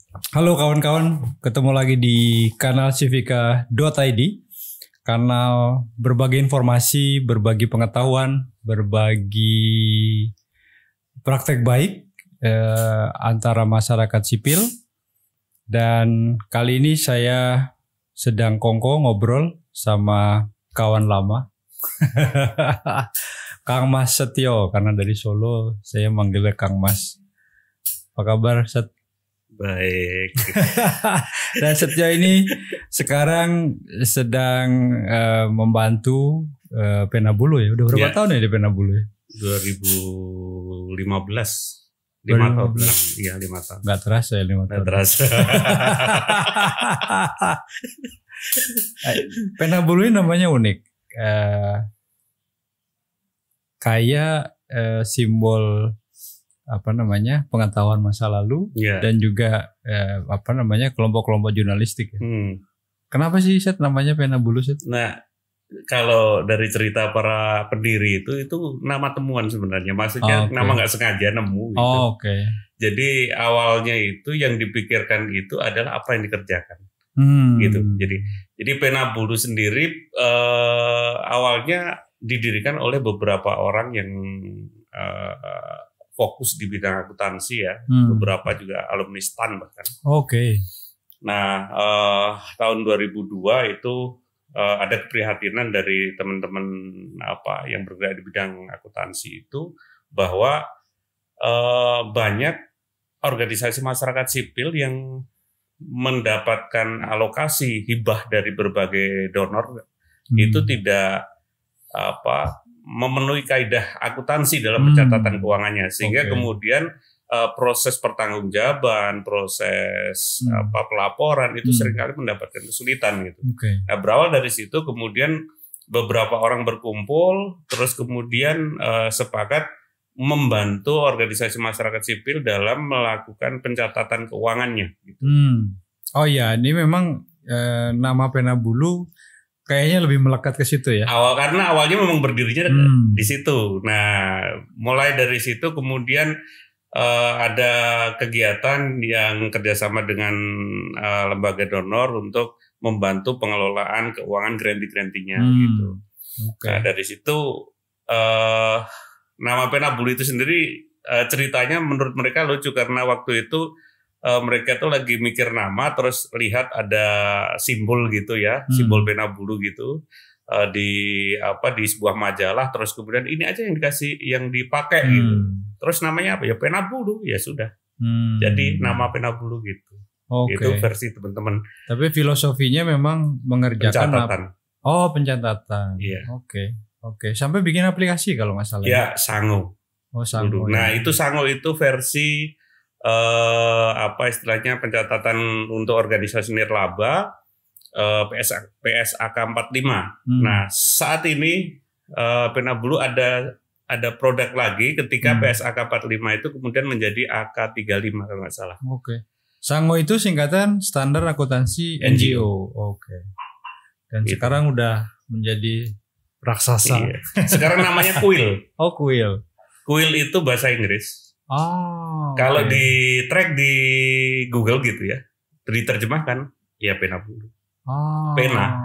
Halo kawan-kawan, ketemu lagi di kanal Civica.id, kanal berbagi informasi, berbagi pengetahuan, berbagi praktek baik antara masyarakat sipil. Dan kali ini saya sedang kongko ngobrol sama kawan lama, Kang Mas Setio, karena dari Solo saya manggilnya Kang Mas. Apa kabar, Set? Baik. Dan Setio ini sekarang sedang membantu Penabulu ya. Udah berapa tahun ya di Penabulu ya? 2015. 5 tahun. Iya, 5 tahun. Gak terasa ya 5 tahun. Gak terasa. Penabulu ini namanya unik. Kayak simbol pengetahuan masa lalu dan juga kelompok-kelompok jurnalistik ya. Kenapa sih Set namanya Penabulu, Set? Nah, kalau dari cerita para pendiri itu nama temuan sebenarnya, maksudnya nama nggak sengaja nemu gitu. Jadi awalnya itu yang dipikirkan itu adalah apa yang dikerjakan gitu. Jadi Penabulu sendiri awalnya didirikan oleh beberapa orang yang fokus di bidang akuntansi ya, beberapa juga alumni STAN bahkan. Nah, tahun 2002 itu ada keprihatinan dari teman-teman yang bergerak di bidang akuntansi itu bahwa banyak organisasi masyarakat sipil yang mendapatkan alokasi hibah dari berbagai donor itu tidak memenuhi kaidah akuntansi dalam pencatatan keuangannya, sehingga kemudian proses pertanggungjawaban, proses pelaporan itu seringkali mendapatkan kesulitan gitu. Nah, berawal dari situ kemudian beberapa orang berkumpul, terus kemudian sepakat membantu organisasi masyarakat sipil dalam melakukan pencatatan keuangannya. Gitu. Oh ya, ini memang nama Penabulu kayaknya lebih melekat ke situ ya. Karena awalnya memang berdirinya di situ. Nah, mulai dari situ kemudian ada kegiatan yang kerjasama dengan lembaga donor untuk membantu pengelolaan keuangan granti-grantinya gitu. Nah, dari situ nama Penabulu itu sendiri ceritanya menurut mereka lucu karena waktu itu mereka tuh lagi mikir nama, terus lihat ada simbol gitu ya, simbol Penabulu gitu di sebuah majalah, terus kemudian ini aja yang dipakai gitu. Terus namanya apa ya, Penabulu, ya sudah. Jadi nama Penabulu gitu. Itu versi teman-teman. Tapi filosofinya memang mengerjakan pencatatan. Pencatatan. Iya. Oke. Sampai bikin aplikasi kalau nggak salah. Ya, Sango. Sango. Nah, itu Sango itu versi istilahnya pencatatan untuk organisasi nirlaba PSAK 45. Nah, saat ini Penabulu ada produk lagi ketika PSAK 45 itu kemudian menjadi AK 35 kalau nggak salah. Sango itu singkatan Standar Akuntansi NGO. Dan gitu. Sekarang udah menjadi raksasa. Iya. Sekarang namanya Kuil. Kuil. Kuil itu bahasa Inggris. Kalau di track di Google gitu ya, diterjemahkan ya Penabulu. Pena.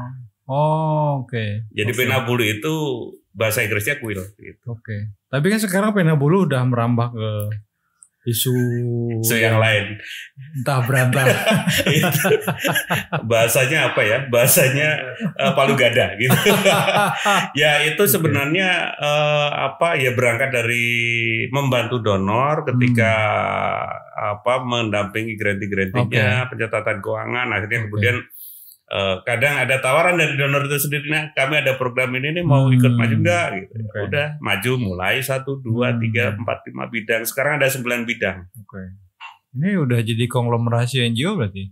Jadi Penabulu itu bahasa Inggrisnya kuil gitu. Tapi kan sekarang Penabulu udah merambah ke isu yang lain. Entah berantah. Bahasanya apa ya? Bahasanya palu gada gitu. Ya itu sebenarnya berangkat dari membantu donor ketika mendampingi granti-grantinya, pencatatan keuangan, akhirnya kemudian kadang ada tawaran dari donor itu sendiri, nah kami ada program ini nih, mau ikut maju enggak gitu. Udah maju, mulai 1, 2, 3, 4, 5 bidang. Sekarang ada 9 bidang. Ini udah jadi konglomerasi NGO berarti.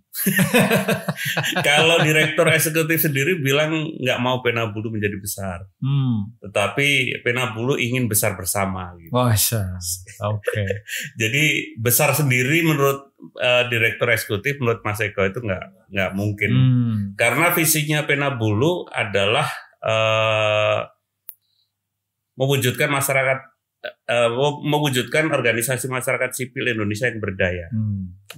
Kalau direktur eksekutif sendiri bilang nggak mau Penabulu menjadi besar, tetapi Penabulu ingin besar bersama. Gitu. Jadi besar sendiri menurut direktur eksekutif, menurut Mas Eko itu nggak mungkin, karena visinya Penabulu adalah mewujudkan masyarakat mewujudkan organisasi masyarakat sipil Indonesia yang berdaya.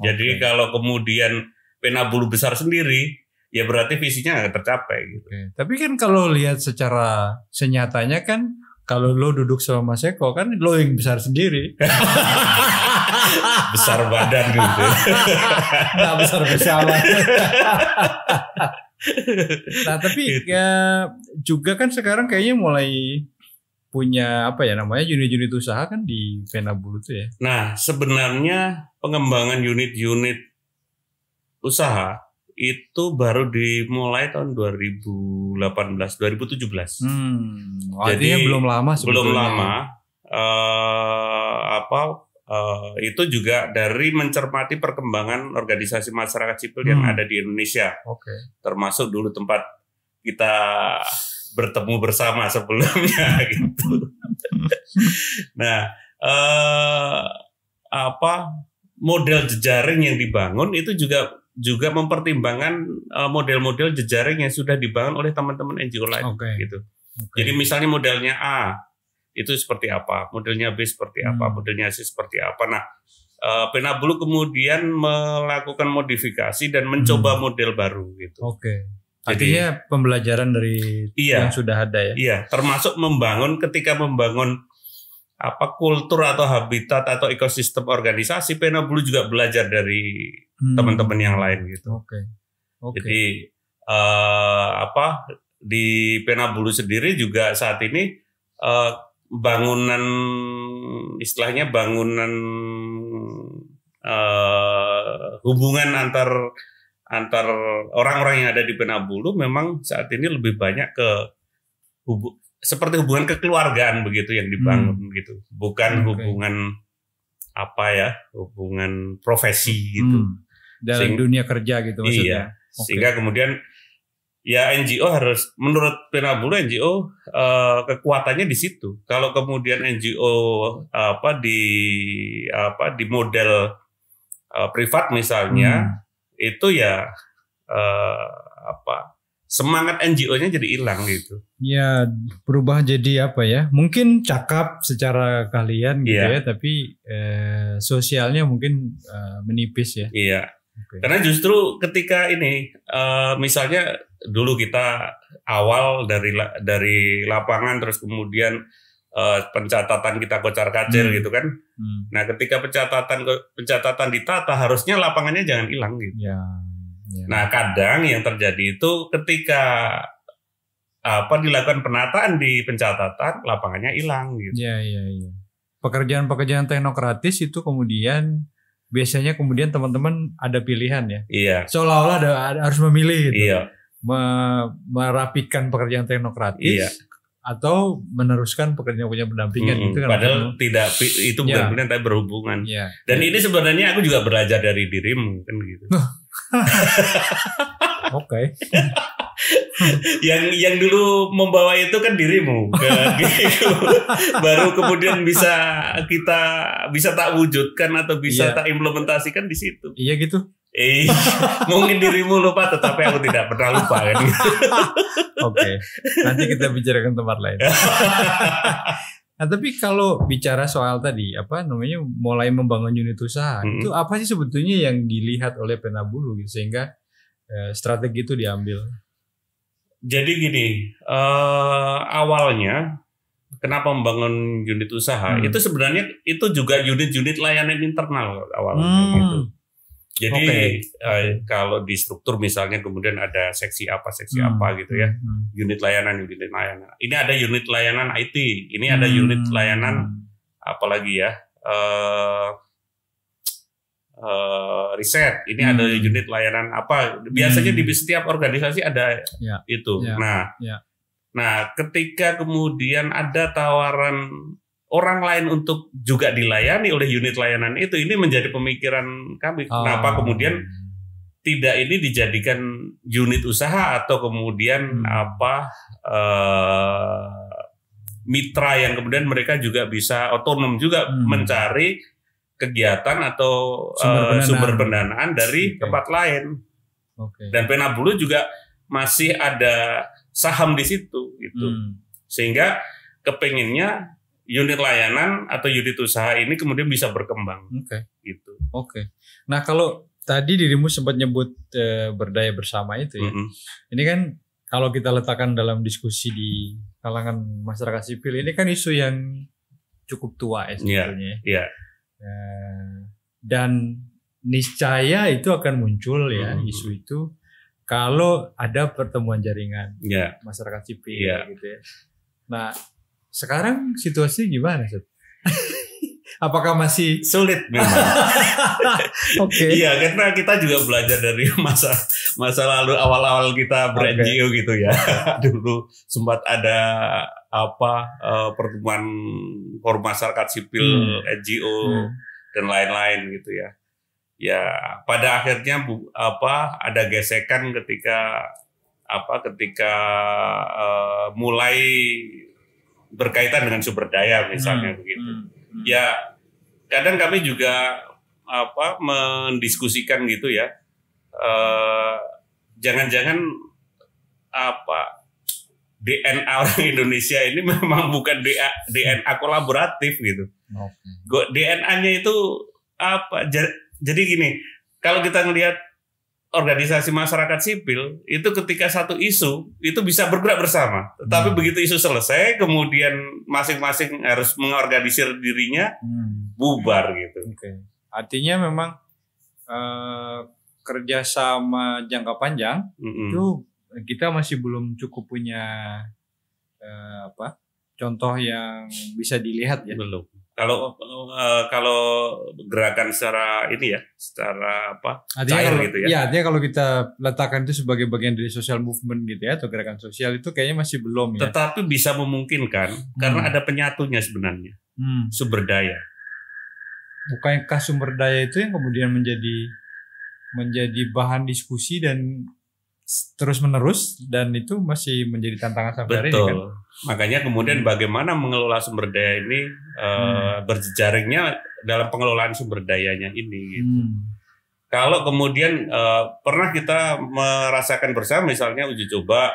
Jadi kalau kemudian Pena Bulu besar sendiri, ya berarti visinya nggak tercapai gitu. Tapi kan kalau lihat secara senyatanya kan, kalau lo duduk sama Mas Eko kan lo yang besar sendiri. Besar badan gitu. Nggak besar-besar. Nah tapi ya juga kan sekarang kayaknya mulai punya apa ya namanya unit-unit usaha kan di Pena Bulu tuh ya. Nah sebenarnya pengembangan unit-unit usaha itu baru dimulai tahun 2017. Jadi belum lama sebetulnya. Belum lama. Itu juga dari mencermati perkembangan organisasi masyarakat sipil yang ada di Indonesia. Termasuk dulu tempat kita bertemu bersama sebelumnya gitu. Nah, model jejaring yang dibangun itu juga mempertimbangkan model-model jejaring yang sudah dibangun oleh teman-teman NGO lain gitu. Jadi misalnya modelnya A itu seperti apa, modelnya B seperti apa, modelnya C seperti apa. Nah, Pena Bulu kemudian melakukan modifikasi dan mencoba model baru gitu. Artinya pembelajaran dari yang sudah ada ya. Iya, termasuk ketika membangun kultur atau habitat atau ekosistem organisasi, Pena Bulu juga belajar dari teman-teman yang lain gitu. Jadi di Pena Bulu sendiri juga saat ini bangunan hubungan antar orang-orang yang ada di Pena Bulu memang saat ini lebih banyak seperti hubungan kekeluargaan begitu yang dibangun gitu, bukan hubungan hubungan profesi gitu. Dalam dunia kerja gitu maksudnya. Iya. Sehingga kemudian ya NGO harus, menurut Pena Bulu NGO kekuatannya di situ. Kalau kemudian NGO di model privat misalnya, itu ya semangat NGO-nya jadi hilang gitu. Ya berubah jadi mungkin cakap secara kalian gitu ya, tapi sosialnya mungkin menipis ya. Iya. Karena justru ketika ini misalnya dulu kita awal dari lapangan, terus kemudian pencatatan kita kocar-kacir gitu kan. Nah, ketika pencatatan ditata, harusnya lapangannya jangan hilang gitu. Nah, kadang yang terjadi itu ketika dilakukan penataan di pencatatan, lapangannya hilang gitu. Iya. Pekerjaan-pekerjaan teknokratis itu kemudian biasanya teman-teman ada pilihan ya. Iya. Seolah-olah harus memilih gitu. Iya. Merapikan pekerjaan teknokratis atau meneruskan pekerjaan pendampingan gitu kan. Padahal tidak, itu bukan pilihan tapi berhubungan. Dan ini sebenarnya aku juga belajar dari dirimu kan gitu. Yang dulu membawa itu kan dirimu gitu. Baru kemudian bisa tak wujudkan atau bisa tak implementasikan di situ. Iya gitu. Mungkin dirimu lupa, tetapi aku tidak pernah lupa kan. Nanti kita bicarakan tempat lain. Nah, tapi kalau bicara soal tadi mulai membangun unit usaha, itu apa sih sebetulnya yang dilihat oleh Pena Bulu gitu, sehingga strategi itu diambil? Jadi gini, awalnya kenapa membangun unit usaha itu sebenarnya itu juga unit-unit layanan internal awalnya gitu. Jadi kalau di struktur misalnya kemudian ada seksi apa gitu ya, unit layanan. Ini ada unit layanan IT, ini ada unit layanan apalagi ya, riset, ini ada unit layanan apa. Biasanya di setiap organisasi ada itu. Nah, ketika kemudian ada tawaran orang lain untuk juga dilayani oleh unit layanan itu, ini menjadi pemikiran kami. Kenapa kemudian tidak ini dijadikan unit usaha atau kemudian mitra yang kemudian mereka juga bisa otonom juga mencari kegiatan atau sumber pendanaan dari tempat lain. Dan Pena Bulu juga masih ada saham di situ gitu. Sehingga kepenginnya unit layanan atau unit usaha ini kemudian bisa berkembang. Gitu. Nah, kalau tadi dirimu sempat nyebut berdaya bersama itu ya. Ini kan kalau kita letakkan dalam diskusi di kalangan masyarakat sipil, ini kan isu yang cukup tua ya sebetulnya. Dan niscaya itu akan muncul ya isu itu kalau ada pertemuan jaringan masyarakat sipil gitu ya. Nah, sekarang situasi gimana, Seth? Apakah masih sulit memang? Iya, karena kita juga belajar dari masa lalu awal-awal kita ber-NGO gitu ya. Dulu sempat ada pertemuan forum masyarakat sipil, NGO dan lain-lain gitu ya. Ya, pada akhirnya ada gesekan ketika mulai berkaitan dengan sumber daya misalnya begitu. Ya, kadang kami juga mendiskusikan gitu ya. Jangan-jangan DNA orang Indonesia ini memang bukan DNA kolaboratif gitu. DNA-nya itu apa? Jadi gini, kalau kita ngelihat organisasi masyarakat sipil itu ketika satu isu itu bisa bergerak bersama. Tetapi begitu isu selesai, kemudian masing-masing harus mengorganisir dirinya, bubar gitu. Artinya memang kerjasama jangka panjang itu kita masih belum cukup punya contoh yang bisa dilihat ya. Belum. Kalau gerakan secara cair gitu ya. Ya, artinya kalau kita letakkan itu sebagai bagian dari social movement gitu ya, atau gerakan sosial itu kayaknya masih belum ya. Tetapi bisa memungkinkan karena ada penyatunya sebenarnya. Sumber daya. Bukankah sumber daya itu yang kemudian menjadi bahan diskusi dan terus menerus, dan itu masih menjadi tantangan sampai hari ini kan? Makanya kemudian bagaimana mengelola sumber daya ini, berjejaringnya dalam pengelolaan sumber dayanya ini gitu. Kalau kemudian pernah kita merasakan bersama misalnya uji coba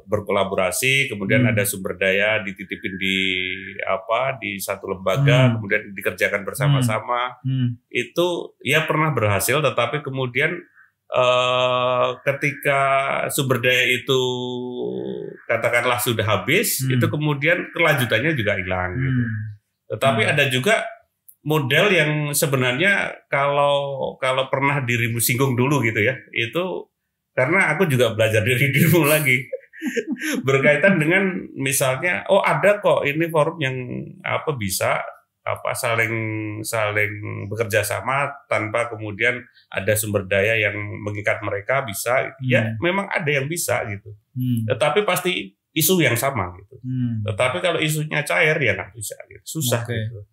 berkolaborasi, kemudian ada sumber daya dititipin di satu lembaga, kemudian dikerjakan bersama-sama. Itu ya pernah berhasil, tetapi kemudian ketika sumber daya itu katakanlah sudah habis, itu kemudian kelanjutannya juga hilang gitu. Tetapi ada juga model yang sebenarnya kalau pernah dirimu singgung dulu gitu ya, itu karena aku juga belajar dari dirimu lagi berkaitan dengan misalnya ada kok ini forum yang bisa saling bekerja sama tanpa kemudian ada sumber daya yang mengikat mereka bisa. Ya memang ada yang bisa gitu. Tetapi pasti isu yang sama gitu. Tetapi kalau isunya cair ya nggak bisa gitu. Susah gitu.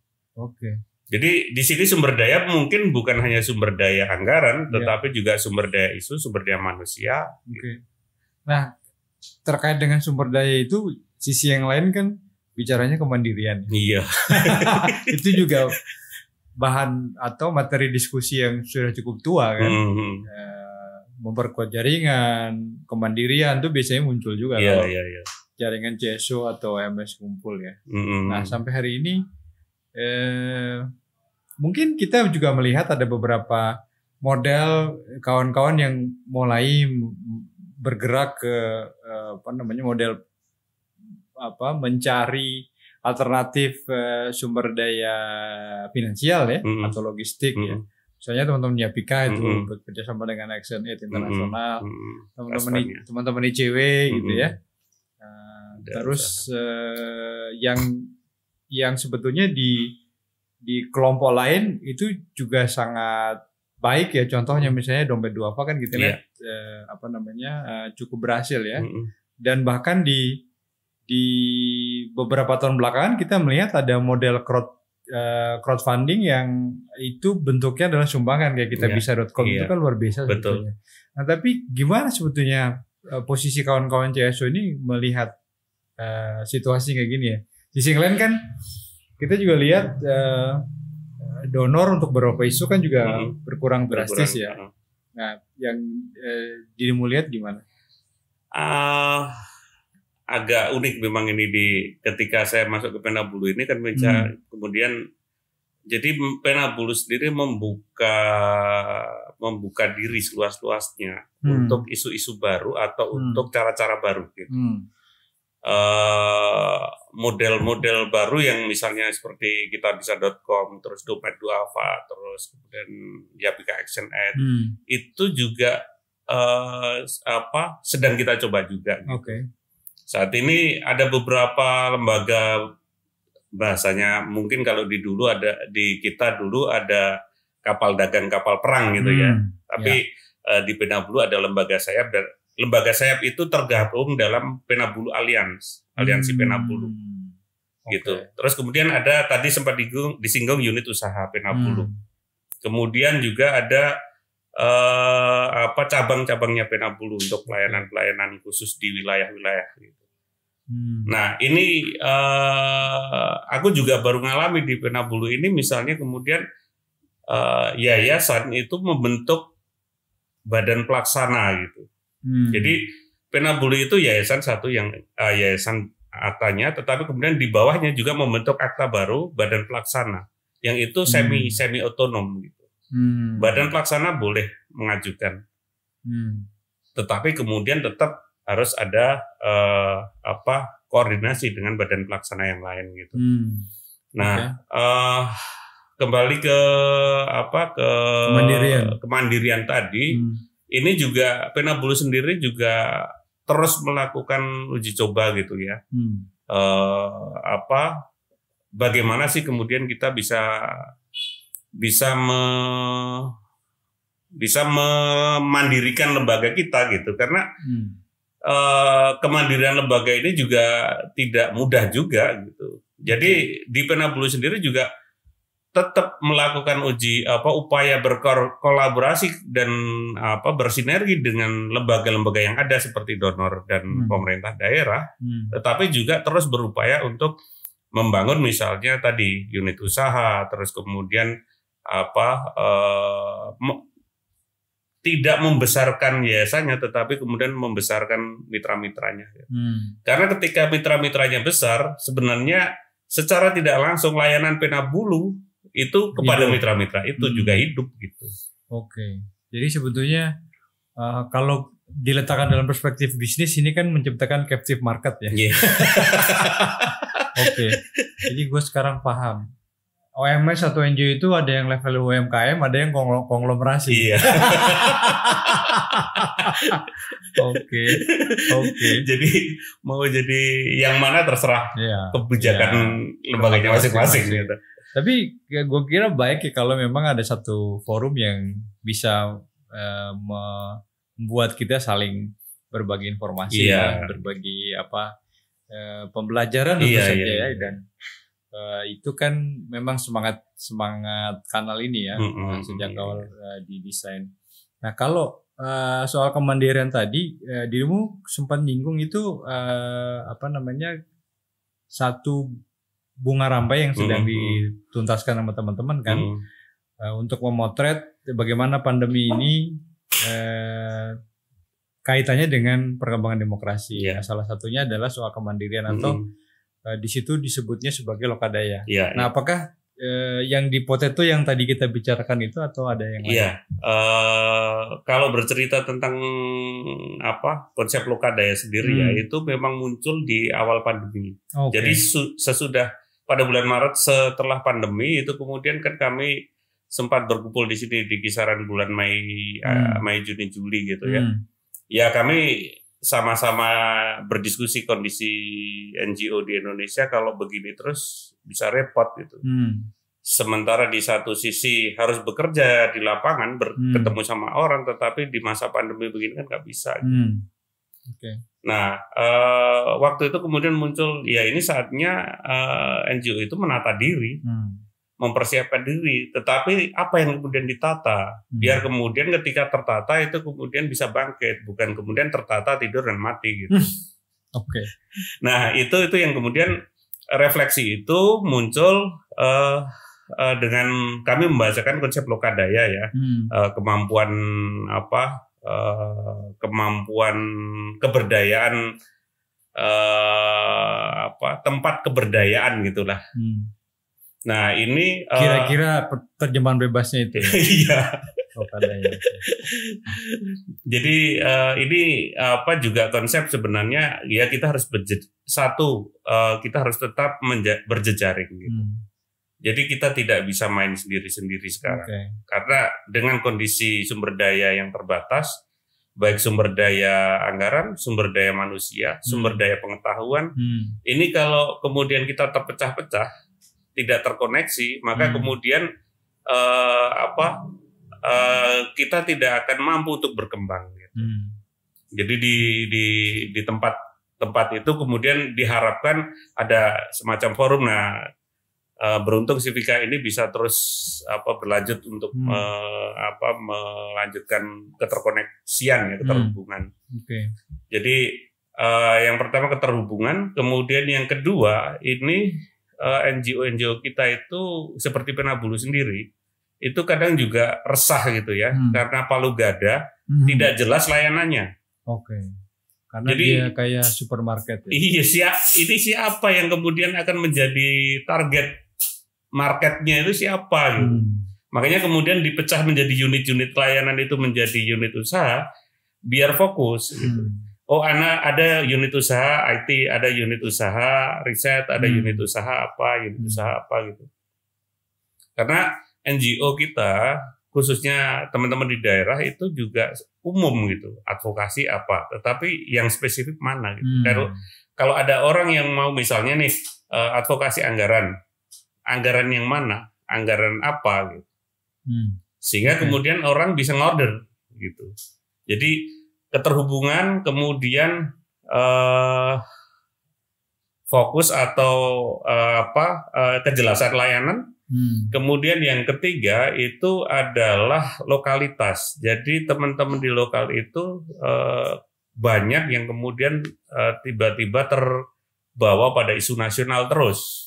Jadi di sini sumber daya mungkin bukan hanya sumber daya anggaran, tetapi juga sumber daya isu, sumber daya manusia. Gitu. Nah, terkait dengan sumber daya itu sisi yang lain kan bicaranya kemandirian. Iya. Itu juga bahan atau materi diskusi yang sudah cukup tua kan. Memperkuat jaringan, kemandirian tuh biasanya muncul juga kalau jaringan CSO atau MS kumpul ya. Nah, sampai hari ini mungkin kita juga melihat ada beberapa model kawan-kawan yang mulai bergerak ke model mencari alternatif sumber daya finansial ya, atau logistik ya. Misalnya teman-teman Yapika itu bekerja sama dengan Action Aid Internasional, teman-teman ICW gitu ya. Terus yang sebetulnya di kelompok lain itu juga sangat baik ya, contohnya misalnya Dompet Duafa kan kita lihat cukup berhasil ya. Dan bahkan di beberapa tahun belakangan kita melihat ada model crowdfunding yang itu bentuknya adalah sumbangan kayak kitabisa.com. Itu kan luar biasa sebetulnya. Nah, tapi gimana sebetulnya posisi kawan-kawan CSO ini melihat situasi kayak gini ya? Di sisi lain kan kita juga lihat donor untuk beberapa isu kan juga berkurang drastis ya. Nah, yang dirimu lihat gimana? agak unik memang ini ketika saya masuk ke Pena Bulu ini kan kemudian jadi Pena Bulu sendiri membuka diri seluas-luasnya untuk isu-isu baru atau untuk cara-cara baru gitu. Model-model baru yang misalnya seperti kitabisa.com, terus Dompet Duafa, terus kemudian Yapika Action Ad, itu juga sedang kita coba juga. Gitu. Saat ini ada beberapa lembaga, bahasanya mungkin kalau di kita dulu ada kapal dagang, kapal perang gitu ya. Tapi di Pena Bulu ada lembaga sayap, dan lembaga sayap itu tergabung dalam Pena Bulu Aliansi Pena Bulu. Gitu. Terus kemudian ada tadi sempat disinggung unit usaha Pena Bulu. Kemudian juga ada cabang-cabangnya Pena Bulu untuk pelayanan-pelayanan khusus di wilayah-wilayah gitu. Nah ini aku juga baru ngalami di Pena Bulu ini, misalnya kemudian yayasan itu membentuk badan pelaksana gitu. Jadi Pena Bulu itu yayasan satu yang yayasan aktanya, tetapi kemudian di bawahnya juga membentuk akta baru badan pelaksana yang itu semi otonom gitu. Badan pelaksana boleh mengajukan, tetapi kemudian tetap harus ada koordinasi dengan badan pelaksana yang lain gitu. Nah, kembali ke kemandirian tadi, ini juga Pena Bulu sendiri juga terus melakukan uji coba gitu ya. Bagaimana sih kemudian kita bisa memandirikan lembaga kita gitu, karena kemandirian lembaga ini juga tidak mudah juga gitu. Jadi di Pena Bulu sendiri juga tetap melakukan upaya berkolaborasi dan bersinergi dengan lembaga-lembaga yang ada seperti donor dan pemerintah daerah, tetapi juga terus berupaya untuk membangun misalnya tadi unit usaha, terus kemudian tidak membesarkan yayasannya, tetapi kemudian membesarkan mitra-mitranya. Karena ketika mitra-mitranya besar, sebenarnya secara tidak langsung layanan Pena Bulu itu kepada mitra-mitra itu juga hidup gitu. Jadi sebetulnya kalau diletakkan dalam perspektif bisnis, ini kan menciptakan captive market ya. Jadi gue sekarang paham. OMS atau NGO itu ada yang level UMKM, ada yang konglomerasi. Iya. Oke. Jadi mau jadi yang mana terserah kebijakan lembaganya masing-masing gitu. Tapi gue kira baik ya kalau memang ada satu forum yang bisa membuat kita saling berbagi informasi, berbagi pembelajaran tentu saja ya, dan itu kan memang semangat kanal ini ya, sejak awal didesain. Nah kalau soal kemandirian tadi, dirimu sempat nyinggung itu satu bunga rampai yang sedang dituntaskan sama teman-teman kan, untuk memotret bagaimana pandemi ini kaitannya dengan perkembangan demokrasi. Nah, salah satunya adalah soal kemandirian atau di situ disebutnya sebagai lokadaya. Nah, apakah yang dipotret itu yang tadi kita bicarakan itu atau ada yang lain? Kalau bercerita tentang konsep lokadaya sendiri ya, itu memang muncul di awal pandemi. Jadi sesudah pada bulan Maret setelah pandemi itu kemudian kan kami sempat berkumpul di sini di kisaran bulan Mei, Juni, Juli gitu ya. Ya kami sama-sama berdiskusi kondisi NGO di Indonesia, kalau begini terus bisa repot gitu. Sementara di satu sisi harus bekerja di lapangan, ketemu sama orang, tetapi di masa pandemi begini kan nggak bisa. Gitu. Nah, waktu itu kemudian muncul, ya ini saatnya NGO itu menata diri, mempersiapkan diri. Tetapi apa yang kemudian ditata? Biar kemudian ketika tertata itu kemudian bisa bangkit, bukan kemudian tertata tidur dan mati gitu. Nah, itu yang kemudian refleksi itu muncul dengan kami membahasakan konsep lokadaya ya, kemampuan keberdayaan tempat keberdayaan gitulah. Nah ini kira-kira terjemahan bebasnya itu. Iya. Jadi ini juga konsep sebenarnya ya kita harus kita harus tetap berjejaring gitu. Jadi kita tidak bisa main sendiri-sendiri sekarang. Karena dengan kondisi sumber daya yang terbatas, baik sumber daya anggaran, sumber daya manusia, sumber daya pengetahuan, ini kalau kemudian kita terpecah-pecah, tidak terkoneksi, maka kemudian kita tidak akan mampu untuk berkembang. Gitu. Jadi di tempat itu kemudian diharapkan ada semacam forum. Nah, beruntung Civika ini bisa terus berlanjut untuk melanjutkan keterkoneksian, keterhubungan. Jadi yang pertama keterhubungan, kemudian yang kedua ini NGO kita itu seperti Penabulu sendiri itu kadang juga resah gitu ya, karena Palu Gada tidak jelas layanannya. Karena jadi, dia kayak supermarket. Ya? Iya, ini siapa yang kemudian akan menjadi target marketnya itu siapa gitu. Makanya kemudian dipecah menjadi unit-unit layanan itu menjadi unit usaha biar fokus gitu. Ada unit usaha IT, ada unit usaha riset, ada unit usaha apa gitu. Karena NGO kita khususnya teman-teman di daerah itu juga umum gitu, advokasi apa, tetapi yang spesifik mana gitu. Kalau ada orang yang mau misalnya nih advokasi anggaran yang mana, anggaran apa gitu. Sehingga kemudian orang bisa ngorder gitu. Jadi keterhubungan, kemudian fokus atau kejelasan layanan. Kemudian yang ketiga itu adalah lokalitas. Jadi teman-teman di lokal itu banyak yang kemudian tiba-tiba terbawa pada isu nasional terus.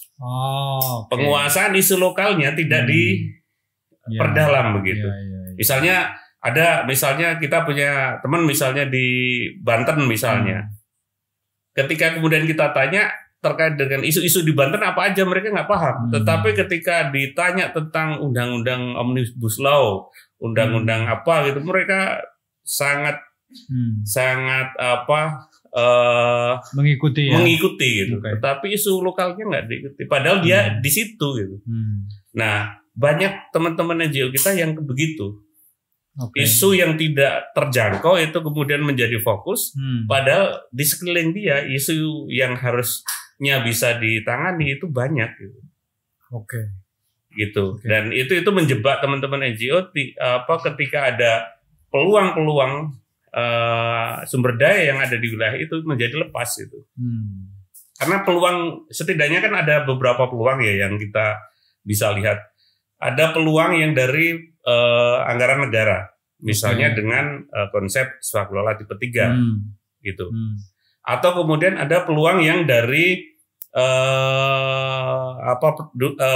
Penguasaan isu lokalnya tidak diperdalam begitu. Misalnya kita punya teman misalnya di Banten misalnya. Ketika kemudian kita tanya terkait dengan isu-isu di Banten apa aja mereka nggak paham. Tetapi ketika ditanya tentang undang-undang Omnibus Law, undang-undang apa gitu, mereka sangat mengikuti gitu. Tetapi isu lokalnya nggak diikuti. Padahal dia di situ gitu. Nah, banyak teman-teman NGO kita yang begitu. Isu yang tidak terjangkau itu kemudian menjadi fokus. Padahal di sekeliling dia isu yang harusnya bisa ditangani itu banyak gitu. Gitu. Dan itu menjebak teman-teman NGO ketika ada peluang-peluang sumber daya yang ada di wilayah itu menjadi lepas itu. Karena peluang setidaknya kan ada beberapa peluang ya yang kita bisa lihat. Ada peluang yang dari anggaran negara, misalnya dengan konsep swakelola tipe 3 gitu. Atau kemudian ada peluang yang dari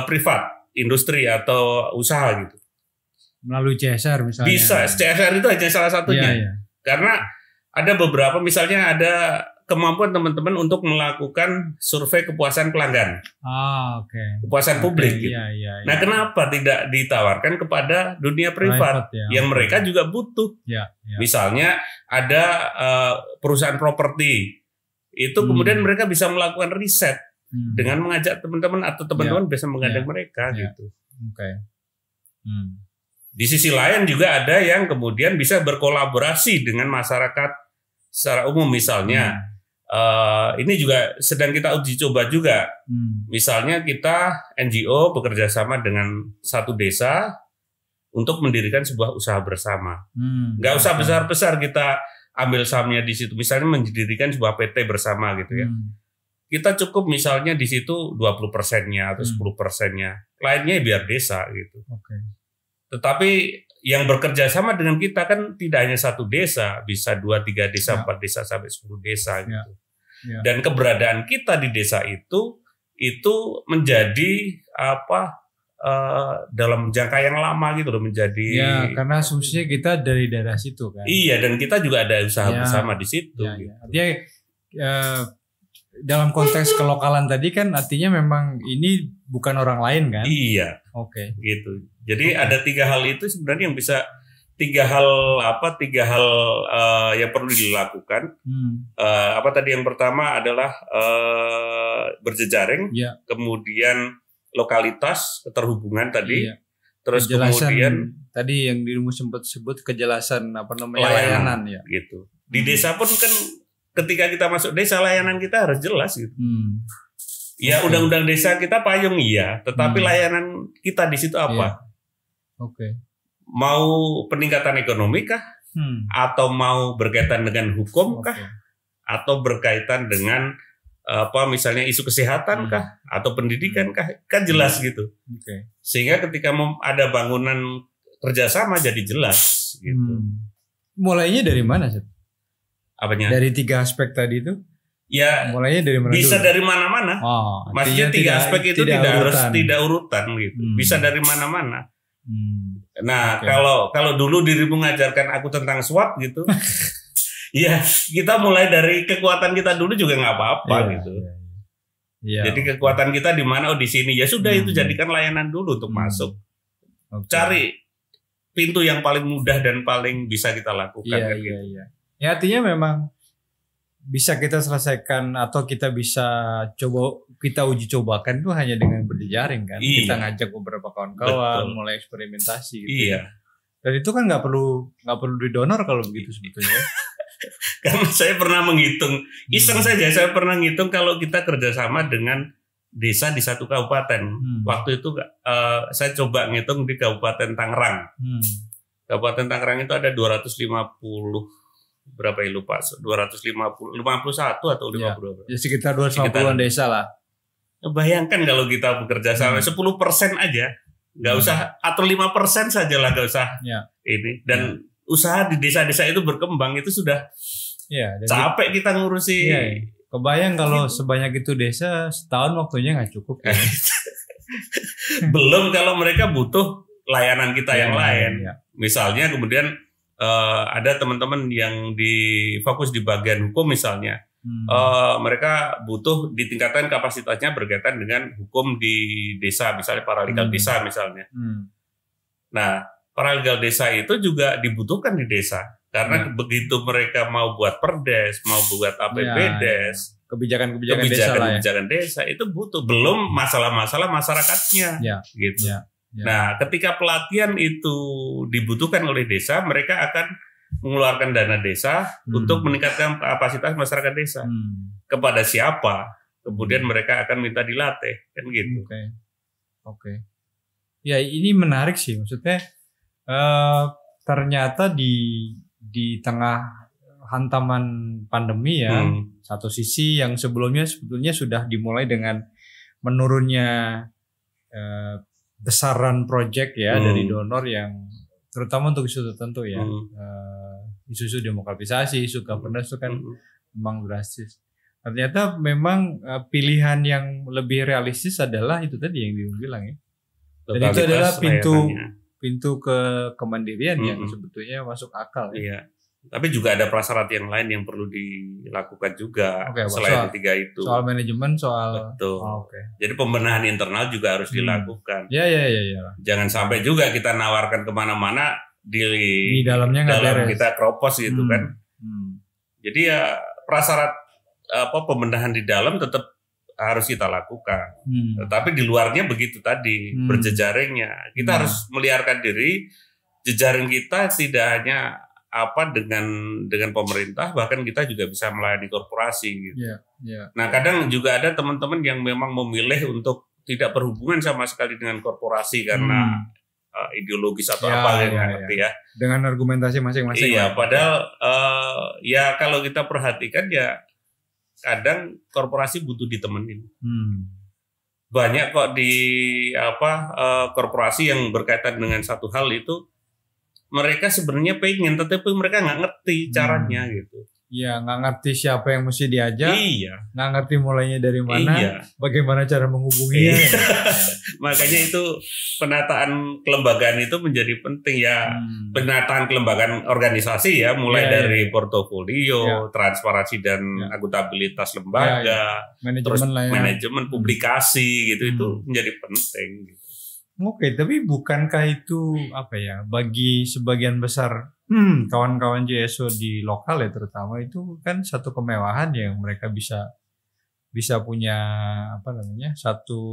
privat, industri atau usaha gitu. Melalui CSR misalnya. Bisa, CSR itu hanya salah satunya. Karena ada beberapa, misalnya ada kemampuan teman-teman untuk melakukan survei kepuasan pelanggan, kepuasan publik. Gitu. Nah, kenapa tidak ditawarkan kepada dunia privat yang mereka juga butuh? Misalnya ada perusahaan properti, itu kemudian mereka bisa melakukan riset dengan mengajak teman-teman atau teman-teman bisa menggandeng mereka gitu. Di sisi lain juga ada yang kemudian bisa berkolaborasi dengan masyarakat secara umum misalnya. Ini juga sedang kita uji coba juga. Misalnya kita NGO bekerja sama dengan satu desa untuk mendirikan sebuah usaha bersama. Nggak usah besar-besar kita ambil sahamnya di situ. Misalnya mendirikan sebuah PT bersama gitu ya. Kita cukup misalnya di situ 20%-nya atau 10%-nya. Lainnya biar desa gitu. Tetapi yang bekerja sama dengan kita kan tidak hanya satu desa, bisa 2-3 desa, 4 desa sampai 10 desa gitu. Dan keberadaan kita di desa itu menjadi dalam jangka yang lama gitu loh, menjadi karena asumsinya kita dari daerah situ kan. Iya, dan kita juga ada usaha bersama di situ. Gitu. Artinya dalam konteks kelokalan tadi kan artinya memang ini bukan orang lain kan? Iya. Oke. Gitu. Jadi ada 3 hal itu sebenarnya yang bisa tiga hal yang perlu dilakukan. Apa tadi yang pertama adalah berjejaring, kemudian lokalitas, keterhubungan tadi, terus kejelasan, kemudian tadi yang dirimu sempat sebut kejelasan layanan ya. Gitu. Di desa pun kan ketika kita masuk desa layanan kita harus jelas gitu. Ya undang-undang desa kita payung tetapi layanan kita di situ apa? Mau peningkatan ekonomi kah? Atau mau berkaitan dengan hukum kah? Atau berkaitan dengan misalnya isu kesehatan kah? Atau pendidikan kah? Kan jelas gitu. Sehingga ketika ada bangunan kerjasama jadi jelas gitu. Mulainya dari mana sih? Apanya? Dari 3 aspek tadi itu? Ya, mulainya dari mana? Bisa dulu? Dari mana-mana. Maksudnya 3 aspek itu tidak urutan gitu. Bisa dari mana-mana. Nah, kalau dulu dirimu mengajarkan aku tentang SWOT gitu, ya kita mulai dari kekuatan kita dulu juga nggak apa-apa gitu. Jadi kekuatan kita di mana? Di sini. Ya sudah itu jadikan layanan dulu untuk masuk. Cari pintu yang paling mudah dan paling bisa kita lakukan. Ya artinya memang bisa kita selesaikan atau kita bisa kita uji cobakan itu hanya dengan berjejaring kan. Kita ngajak beberapa kawan-kawan mulai eksperimentasi gitu. Dan itu kan nggak perlu didonor kalau begitu sebetulnya. Karena saya pernah menghitung, iseng saja saya pernah ngitung kalau kita kerjasama dengan desa di satu kabupaten. Waktu itu saya coba ngitung di Kabupaten Tangerang. Kabupaten Tangerang itu ada 250 berapa ya lupa, 251 atau 50 ya sekitar 250-an desa lah. Bayangkan kalau kita bekerja sama 10% aja, nggak usah, atau 5% saja lah, nggak usah ini, dan usaha di desa-desa itu berkembang itu sudah capek kita ngurusi. Kebayang kalau sebanyak itu desa setahun waktunya nggak cukup. Belum kalau mereka butuh layanan kita yang lain. Misalnya kemudian ada teman-teman yang fokus di bagian hukum misalnya, mereka butuh ditingkatkan kapasitasnya berkaitan dengan hukum di desa, misalnya paralegal desa misalnya. Nah, paralegal desa itu juga dibutuhkan di desa karena begitu mereka mau buat perdes, mau buat APBDes, kebijakan desa itu butuh, belum masalah-masalah masyarakatnya, gitu. Nah, ketika pelatihan itu dibutuhkan oleh desa, mereka akan mengeluarkan dana desa untuk meningkatkan kapasitas masyarakat desa. Kepada siapa? Kemudian mereka akan minta dilatih, kan gitu. Oke. Ya, ini menarik sih. Maksudnya ternyata di tengah hantaman pandemi ya, satu sisi yang sebelumnya sebetulnya sudah dimulai dengan menurunnya besaran proyek dari donor yang terutama untuk isu tertentu ya, isu-isu demokratisasi, isu governance itu kan memang drastis. Ternyata memang pilihan yang lebih realistis adalah itu tadi yang dibilang ya. Dan itu adalah pintu ke kemandirian yang sebetulnya masuk akal. Iya. Tapi juga ada prasyarat yang lain yang perlu dilakukan juga selain 3 itu. Soal manajemen, soal. Betul. Jadi pembenahan internal juga harus dilakukan. Ya. Jangan sampai juga kita nawarkan kemana-mana di dalamnya dalam kita keropos gitu kan. Jadi ya prasyarat pembenahan di dalam tetap harus kita lakukan. Tetapi di luarnya begitu tadi berjejaringnya. Kita harus meliarkan diri. Jejaring kita tidak hanya dengan pemerintah, bahkan kita juga bisa melayani korporasi gitu. Nah, kadang juga ada teman-teman yang memang memilih untuk tidak berhubungan sama sekali dengan korporasi karena ideologis atau ngerti ya. Dengan argumentasi masing-masing. Iya, padahal ya kalau kita perhatikan ya kadang korporasi butuh ditemenin. Banyak kok di korporasi yang berkaitan dengan satu hal itu mereka sebenarnya pengen, tetapi mereka nggak ngerti caranya gitu. ya nggak ngerti siapa yang mesti diajak, iya, nggak ngerti mulainya dari mana, bagaimana cara menghubunginya. Iya. Makanya itu penataan kelembagaan itu menjadi penting ya, penataan kelembagaan organisasi ya, mulai dari portofolio, transparansi dan akuntabilitas lembaga, terus manajemen publikasi gitu itu menjadi penting. Gitu. Oke, tapi bukankah itu apa ya bagi sebagian besar kawan-kawan JSO di lokal ya terutama itu kan satu kemewahan yang mereka bisa punya apa namanya satu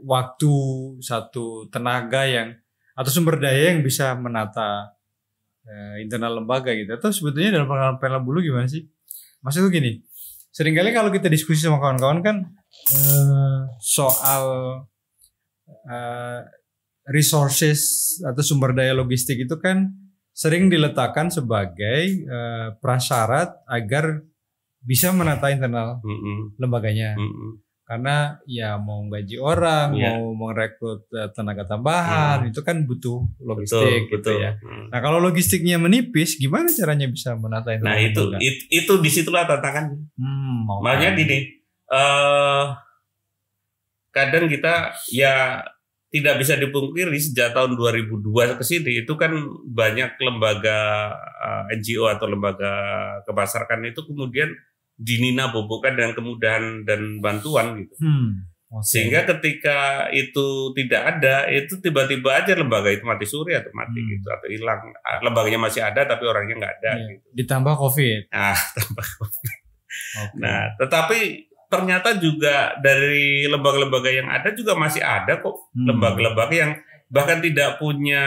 waktu, satu tenaga yang atau sumber daya yang bisa menata internal lembaga gitu. Atau sebetulnya dalam pengalaman Penabulu gimana sih? Maksudku gini, seringkali kalau kita diskusi sama kawan-kawan kan soal resources atau sumber daya logistik itu kan sering diletakkan sebagai prasyarat agar bisa menata internal lembaganya. Karena ya mau gaji orang, mau merekrut tenaga tambahan, itu kan butuh logistik gitu ya. Nah kalau logistiknya menipis, gimana caranya bisa menata internal lembaga? Nah itu disitulah tantangannya. Makanya gini, kadang kita ya tidak bisa dipungkiri sejak tahun 2002 ke sini itu kan banyak lembaga NGO atau lembaga kemasyarakatan itu kemudian dinina bobokan dengan kemudahan dan bantuan gitu. Sehingga ketika itu tidak ada, itu tiba-tiba aja lembaga itu mati suri atau mati gitu atau hilang. Lembaganya masih ada tapi orangnya nggak ada gitu. Ditambah COVID. Tambah COVID. Nah, tetapi ternyata juga dari lembaga-lembaga yang ada juga masih ada kok lembaga-lembaga yang bahkan tidak punya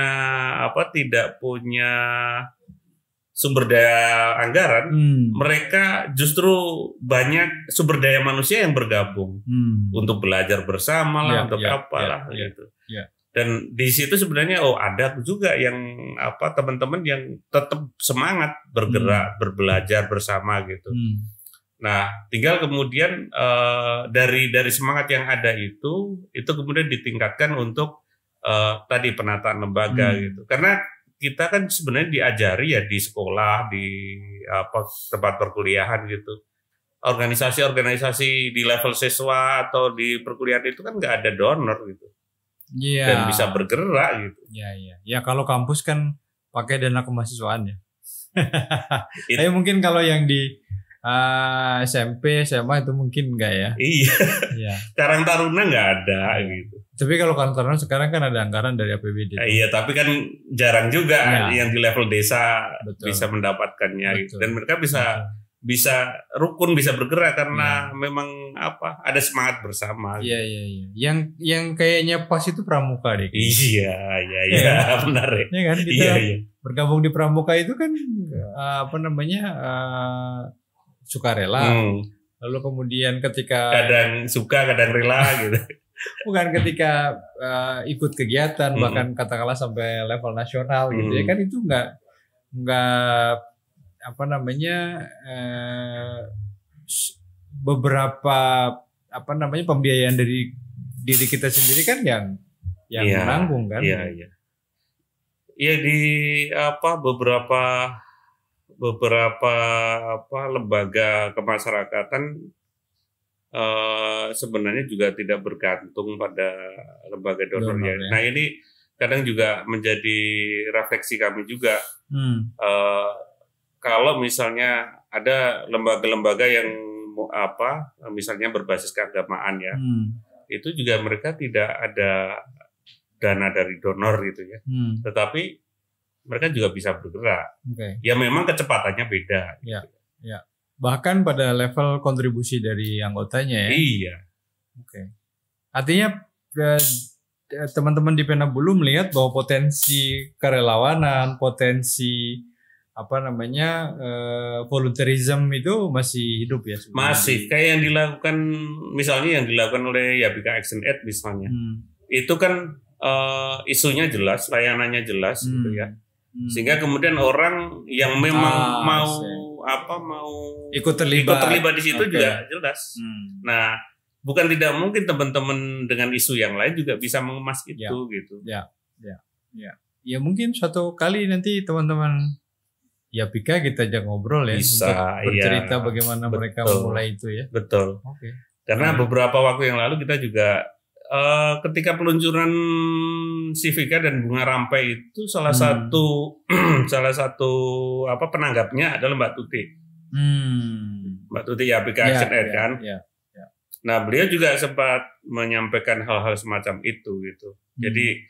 sumber daya anggaran, mereka justru banyak sumber daya manusia yang bergabung untuk belajar bersama lah, untuk apalah gitu. Dan di situ sebenarnya ada juga yang teman-teman yang tetap semangat bergerak, berbelajar bersama gitu. Nah, tinggal kemudian dari semangat yang ada itu kemudian ditingkatkan untuk tadi penataan lembaga gitu. Karena kita kan sebenarnya diajari ya di sekolah, di tempat perkuliahan gitu. Organisasi-organisasi di level siswa atau di perkuliahan itu kan nggak ada donor gitu. Dan bisa bergerak gitu. Ya kalau kampus kan pakai dana kemahasiswaan ya. Tapi mungkin kalau yang di SMP, SMA itu mungkin enggak ya? Iya. Karang Taruna nggak ada gitu. Tapi kalau Karang Taruna sekarang kan ada anggaran dari APBD. Iya, tapi kan jarang juga yang di level desa bisa mendapatkannya gitu. Dan mereka bisa rukun, bisa bergerak karena memang ada semangat bersama. Iya. Yang kayaknya pas itu Pramuka deh. Iya, benar ya. Iya kan kita bergabung di Pramuka itu kan sukarela. Lalu kemudian ketika kadang suka, kadang rela gitu. Bukan ketika ikut kegiatan bahkan katakanlah sampai level nasional gitu ya kan itu enggak beberapa pembiayaan dari diri kita sendiri kan yang menanggung kan. Iya. Iya di beberapa lembaga kemasyarakatan sebenarnya juga tidak bergantung pada lembaga donor ya. Nah ini kadang juga menjadi refleksi kami juga. Kalau misalnya ada lembaga-lembaga yang misalnya berbasis keagamaan ya, itu juga mereka tidak ada dana dari donor gitu ya. Tetapi mereka juga bisa bergerak. Ya memang kecepatannya beda. Ya. Bahkan pada level kontribusi dari anggotanya ya. Iya. Artinya teman-teman di Penabulu melihat bahwa potensi kerelawanan, potensi volunteerism itu masih hidup ya sebenarnya. Masih kayak yang dilakukan misalnya oleh Yabika Action Aid misalnya. Itu kan isunya jelas, layanannya jelas gitu ya. Sehingga kemudian orang yang memang mau ikut terlibat di situ juga jelas. Nah, bukan tidak mungkin teman-teman dengan isu yang lain juga bisa mengemas itu gitu. Ya mungkin suatu kali nanti teman-teman ya Pika kita ajak ngobrol ya, bisa, untuk bercerita bagaimana mereka memulai itu ya. Betul. Oke. Karena beberapa waktu yang lalu kita juga ketika peluncuran Civica dan Bunga Rampai itu salah satu penanggapnya adalah Mbak Tuti. Mbak Tuti ya Pika Action Aid kan. Nah, beliau juga sempat menyampaikan hal-hal semacam itu gitu. Jadi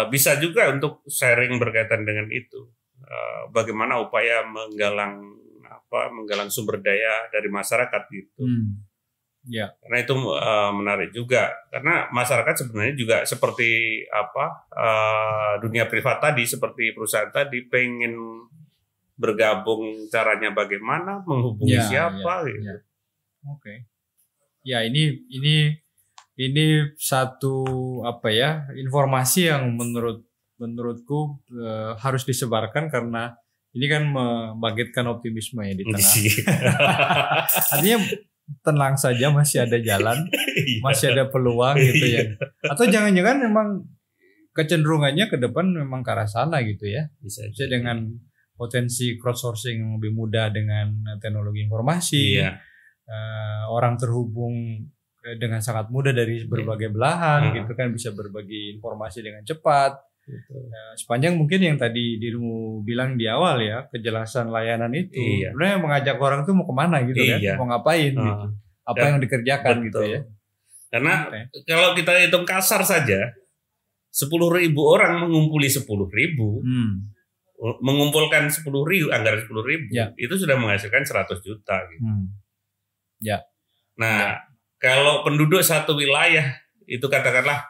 bisa juga untuk sharing berkaitan dengan itu. Bagaimana upaya menggalang sumber daya dari masyarakat gitu. Karena itu menarik juga. Karena masyarakat sebenarnya juga seperti dunia privat tadi, seperti perusahaan tadi pengen bergabung, caranya bagaimana, menghubungi siapa gitu. Oke. Ya, ini satu informasi yang menurutku harus disebarkan karena ini kan membangkitkan optimisme ya di tengah. Artinya tenang saja, masih ada jalan, masih ada peluang gitu ya. Atau jangan-jangan memang kecenderungannya ke depan memang ke arah sana gitu ya. Bisa dengan potensi crowdsourcing yang lebih mudah dengan teknologi informasi. Orang terhubung dengan sangat mudah dari berbagai belahan gitu kan, bisa berbagi informasi dengan cepat. Sepanjang mungkin yang tadi dirimu bilang di awal ya, kejelasan layanan itu sebenarnya mengajak orang tuh mau kemana gitu kan, mau ngapain gitu, apa yang dikerjakan gitu ya. Karena kalau kita hitung kasar saja, 10.000 orang mengumpuli 10.000, mengumpulkan 10.000 anggaran 10.000 itu sudah menghasilkan 100 juta gitu. Nah, kalau penduduk satu wilayah itu katakanlah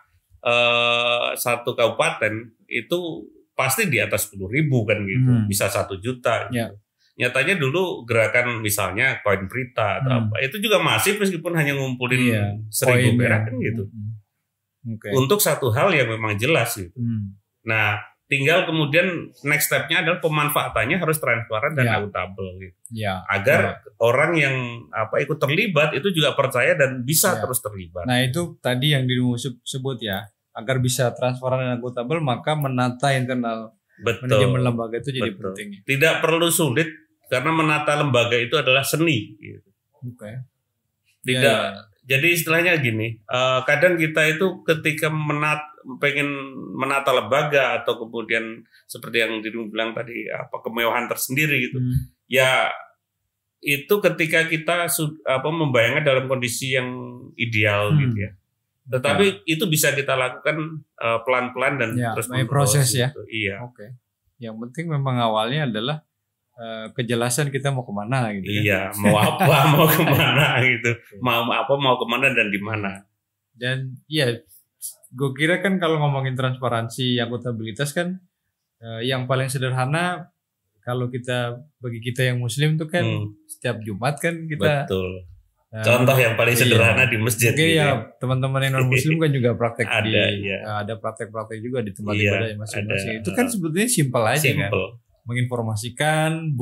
satu kabupaten itu pasti di atas 10.000 kan gitu, bisa 1 juta gitu. Nyatanya dulu gerakan misalnya koin Prita atau apa itu juga masif meskipun hanya ngumpulin 1.000 perak kan gitu. Untuk satu hal yang memang jelas gitu. Nah, tinggal kemudian next stepnya adalah pemanfaatannya harus transparan dan akuntabel gitu. Agar orang yang ikut terlibat itu juga percaya dan bisa terus terlibat. Nah, itu tadi yang dirimu sebut ya, agar bisa transparan dan akuntabel maka menata internal manajemen lembaga itu jadi penting. Tidak perlu sulit karena menata lembaga itu adalah seni gitu. Jadi istilahnya gini, kadang kita itu ketika pengen menata lembaga atau kemudian seperti yang dirimu bilang tadi kemewahan tersendiri gitu. Ya itu ketika kita membayangkan dalam kondisi yang ideal gitu ya. Tetapi itu bisa kita lakukan pelan-pelan dan terus proses ya. Gitu. Iya. Yang penting memang awalnya adalah kejelasan kita mau kemana gitu. Iya, mau apa, mau kemana gitu. Mau apa, mau kemana dan di mana. Dan gue kira kan kalau ngomongin transparansi, akuntabilitas kan yang paling sederhana kalau bagi kita yang Muslim tuh kan setiap Jumat kan kita. Betul. Contoh yang paling sederhana di masjid. Gitu ya, teman-teman yang non Muslim kan juga praktek ada praktek-praktek juga di tempat ibadah masing-masing. Itu kan sebetulnya simpel aja kan. Menginformasikan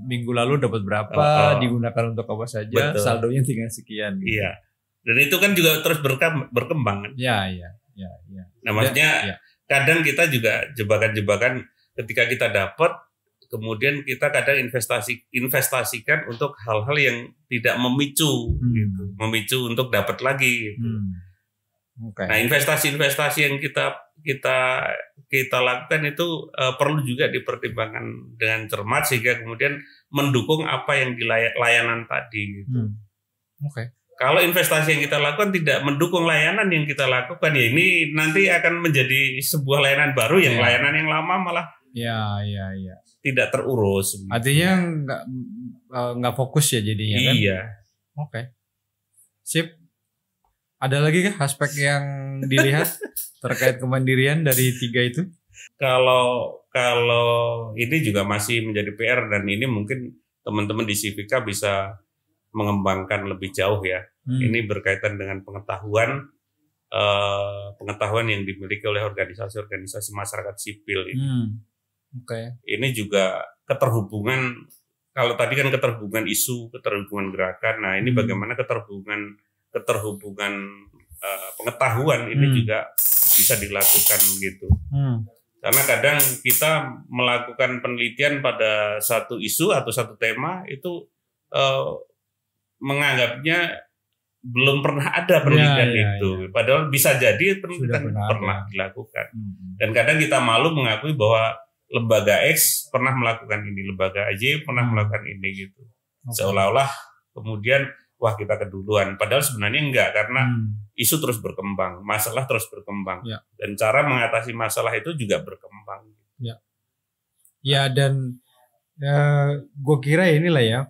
minggu lalu dapat berapa, digunakan untuk apa saja, saldonya tinggal sekian. Gitu. Iya. Dan itu kan juga terus berkembang kan. Iya. Nah, maksudnya kadang kita juga jebakan-jebakan ketika kita dapat, kemudian kita kadang investasikan untuk hal-hal yang tidak memicu gitu. Memicu untuk dapat lagi gitu. Nah, investasi-investasi yang kita lakukan itu perlu juga dipertimbangkan dengan cermat sehingga kemudian mendukung apa yang di layanan tadi gitu. Kalau investasi yang kita lakukan tidak mendukung layanan yang kita lakukan, ya ini nanti akan menjadi sebuah layanan baru yang layanan yang lama malah tidak terurus. Artinya nggak fokus ya jadinya kan? Iya. Sip. Ada lagi kah aspek yang dilihat terkait kemandirian dari 3 itu? Kalau ini juga masih menjadi PR dan ini mungkin teman-teman di Civica bisa mengembangkan lebih jauh ya. Ini berkaitan dengan pengetahuan yang dimiliki oleh organisasi-organisasi masyarakat sipil ini. Ini juga keterhubungan. Kalau tadi kan keterhubungan isu, keterhubungan gerakan. Nah, ini bagaimana keterhubungan pengetahuan ini juga bisa dilakukan gitu. Karena kadang kita melakukan penelitian pada satu isu atau satu tema itu menganggapnya belum pernah ada penelitian itu. Padahal bisa jadi penelitian pernah dilakukan. Dan kadang kita malu mengakui bahwa lembaga X pernah melakukan ini, lembaga Y pernah melakukan ini gitu. Seolah-olah kemudian wah kita keduluan. Padahal sebenarnya enggak, karena isu terus berkembang, masalah terus berkembang, dan cara mengatasi masalah itu juga berkembang. Ya dan gue kira inilah ya,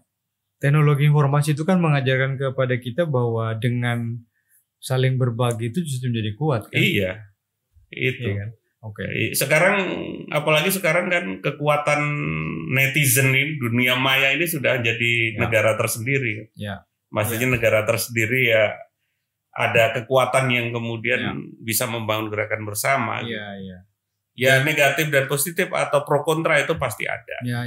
teknologi informasi itu kan mengajarkan kepada kita bahwa dengan saling berbagi itu justru menjadi kuat kan? Iya, itu. Iya kan? Oke. Sekarang apalagi sekarang kan kekuatan netizen ini, dunia maya ini sudah jadi negara tersendiri. Maksudnya negara tersendiri ya. Ada kekuatan yang kemudian bisa membangun gerakan bersama. Ya negatif dan positif atau pro kontra itu pasti ada. Ya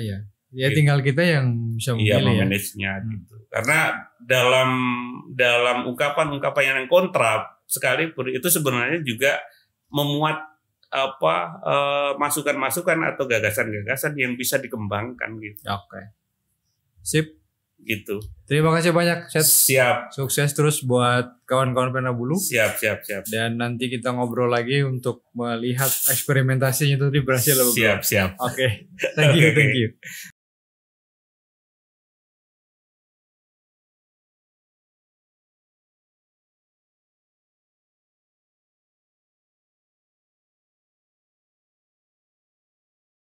gitu. Tinggal kita yang bisa memilih memanagenya gitu. Karena dalam ungkapan-ungkapan yang kontra sekalipun itu sebenarnya juga memuat masukan-masukan atau gagasan-gagasan yang bisa dikembangkan gitu. Oke. Sip. Gitu. Terima kasih banyak, Seth. Siap. Sukses terus buat kawan-kawan Penabulu. Siap. Dan nanti kita ngobrol lagi untuk melihat eksperimentasinya itu berhasil atau belum. Siap. Oke. Thank you.